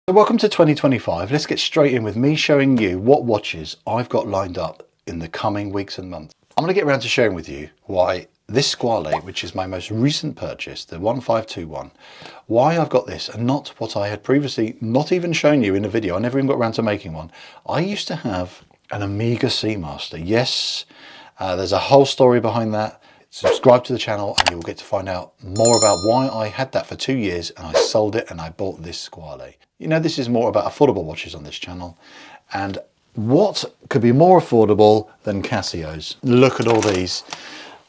Welcome to 2025. Let's get straight in with me showing you what watches I've got lined up in the coming weeks and months. I'm going to get around to sharing with you why this Squale, which is my most recent purchase, the 1521, why I've got this and not what I had previously not even shown you in a video. I never even got around to making one. I used to have an Omega Seamaster. Yes, there's a whole story behind that. Subscribe to the channel and you'll get to find out more about why I had that for 2 years and I sold it and I bought this Squale. You know, this is more about affordable watches on this channel, and what could be more affordable than Casios? Look at all these.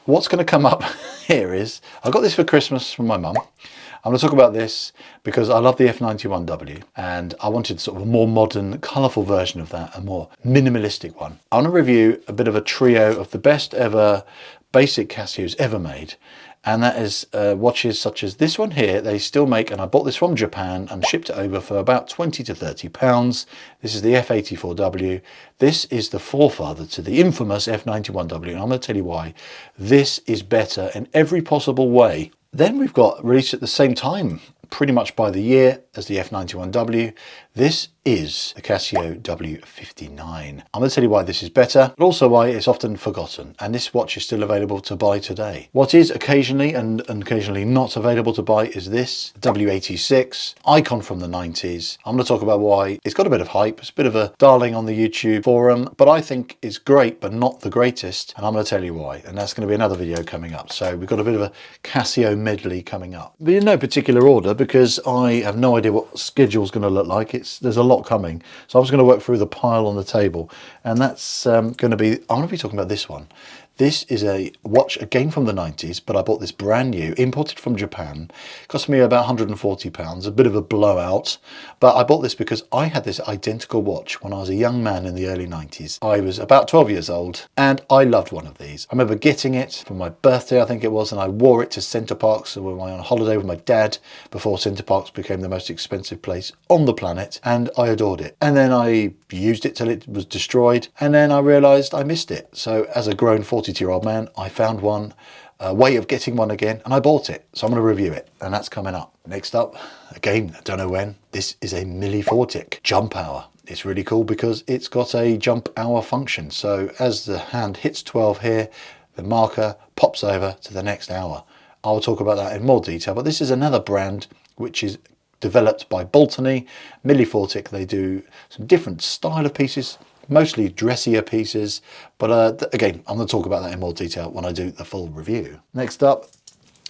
What's going to come up here is, I got this for Christmas from my mum. I'm going to talk about this because I love the F91W and I wanted sort of a more modern, colourful version of that, a more minimalistic one. I want to review a bit of a trio of the best ever basic Casios ever made, and that is watches such as this one here. They still make, and I bought this from Japan and shipped it over for about 20 to 30 pounds. This is the F84W. This is the forefather to the infamous F91W, and I'm going to tell you why. This is better in every possible way. Then we've got, released at the same time, pretty much by the year, as the F91W. This is the Casio W59. I'm going to tell you why this is better, but also why it's often forgotten, and this watch is still available to buy today. What is occasionally and occasionally not available to buy is this W86 icon from the 90s. I'm going to talk about why it's got a bit of hype. It's a bit of a darling on the YouTube forum, but I think it's great but not the greatest, and I'm going to tell you why, and that's going to be another video coming up. So we've got a bit of a Casio medley coming up, but in no particular order because I have no idea what schedule's going to look like. There's a lot coming, so I'm just going to work through the pile on the table, and that's going to be, I'm going to be talking about this one. This is a watch again from the 90s, but I bought this brand new, imported from Japan. It cost me about £140, a bit of a blowout, but I bought this because I had this identical watch when I was a young man in the early 90s. I was about 12 years old and I loved one of these. I remember getting it for my birthday, I think it was, and I wore it to Center Parcs when I was on holiday with my dad before Center Parcs became the most expensive place on the planet, and I adored it. And then I used it till it was destroyed, and then I realised I missed it. So as a grown 42-year-old man, I found one, a way of getting one again, and I bought it. So I'm going to review it, and that's coming up. Next up, again, I don't know when, this is a Millifortic jump hour. It's really cool because it's got a jump hour function. So as the hand hits 12 here, the marker pops over to the next hour. I'll talk about that in more detail, but this is another brand which is developed by Boltony. Millifortic, they do some different style of pieces, mostly dressier pieces, but again, I'm going to talk about that in more detail when I do the full review. Next up,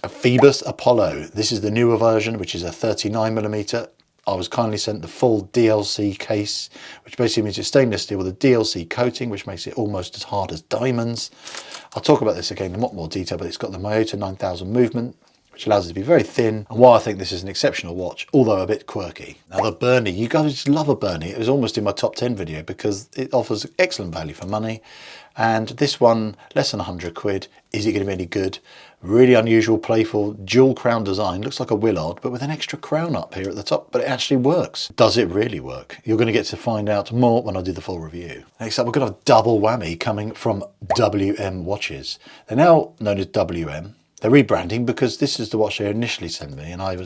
a Phoebus Apollo. This is the newer version, which is a 39mm. I was kindly sent the full DLC case, which basically means it's stainless steel with a DLC coating, which makes it almost as hard as diamonds. I'll talk about this again in a lot more detail, but it's got the Miyota 9000 movement, which allows it to be very thin, and why I think this is an exceptional watch, although a bit quirky. Now the Bernie, you guys love a Bernie. It was almost in my top 10 video because it offers excellent value for money, and this one, less than 100 quid. Is it going to be any good? Really unusual, playful, dual crown design. Looks like a Willard, but with an extra crown up here at the top, but it actually works. Does it really work? You're going to get to find out more when I do the full review. Next up, we've got a double whammy coming from WM Watches. They're now known as WM. They're rebranding because this is the watch they initially sent me, and I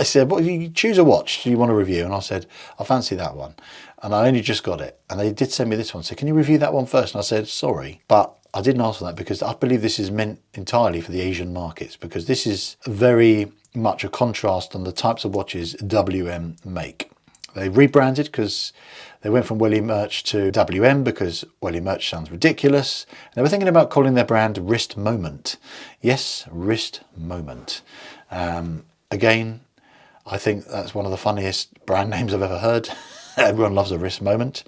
said, well, you choose a watch, do you want to review? And I said, I fancy that one. And I only just got it. And they did send me this one. So can you review that one first? And I said, sorry, but I didn't ask for that because I believe this is meant entirely for the Asian markets, because this is very much a contrast on the types of watches WM make. They rebranded because they went from Welly Merck to WM because Welly Merck sounds ridiculous. And they were thinking about calling their brand Wrist Moment. Yes, Wrist Moment. Again, I think that's one of the funniest brand names I've ever heard. Everyone loves a wrist moment,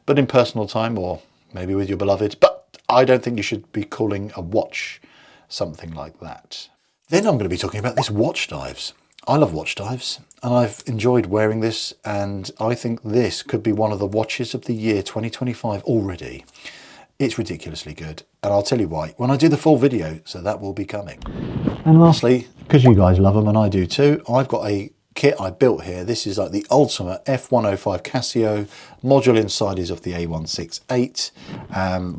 but in personal time or maybe with your beloved. But I don't think you should be calling a watch something like that. Then I'm going to be talking about this Watchdives. I love Watchdives and I've enjoyed wearing this, and I think this could be one of the watches of the year 2025 already. It's ridiculously good, and I'll tell you why when I do the full video, so that will be coming. And lastly, because you guys love them and I do too, I've got a kit I built here. This is like the ultimate F105 Casio. Module inside is of the A168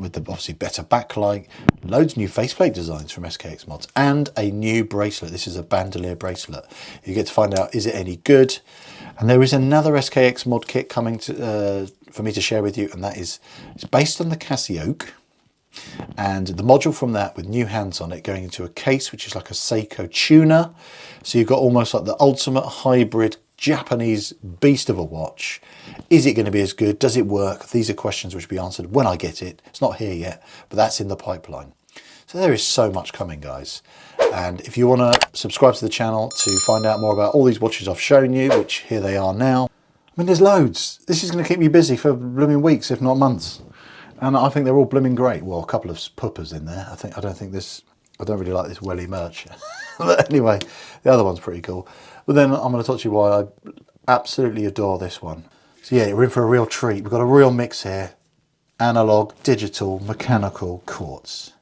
with the obviously better backlight. Loads of new faceplate designs from SKX Mods and a new bracelet. This is a bandolier bracelet. You get to find out, is it any good? And there is another SKX mod kit coming to, for me to share with you, and that is it's based on the Casio, and the module from that with new hands on it going into a case which is like a Seiko tuner. So you've got almost like the ultimate hybrid Japanese beast of a watch. Is it going to be as good? Does it work? These are questions which will be answered when I get it. It's not here yet, but that's in the pipeline. So there is so much coming, guys. And if you want to subscribe to the channel to find out more about all these watches I've shown you, which here they are now. I mean, there's loads. This is going to keep me busy for blooming weeks, if not months. And I think they're all blooming great. Well, a couple of puppers in there. I don't really like this Welly Merck. But anyway, the other one's pretty cool. But then I'm going to talk to you why I absolutely adore this one. So yeah, we're in for a real treat. We've got a real mix here. Analog, digital, mechanical, quartz.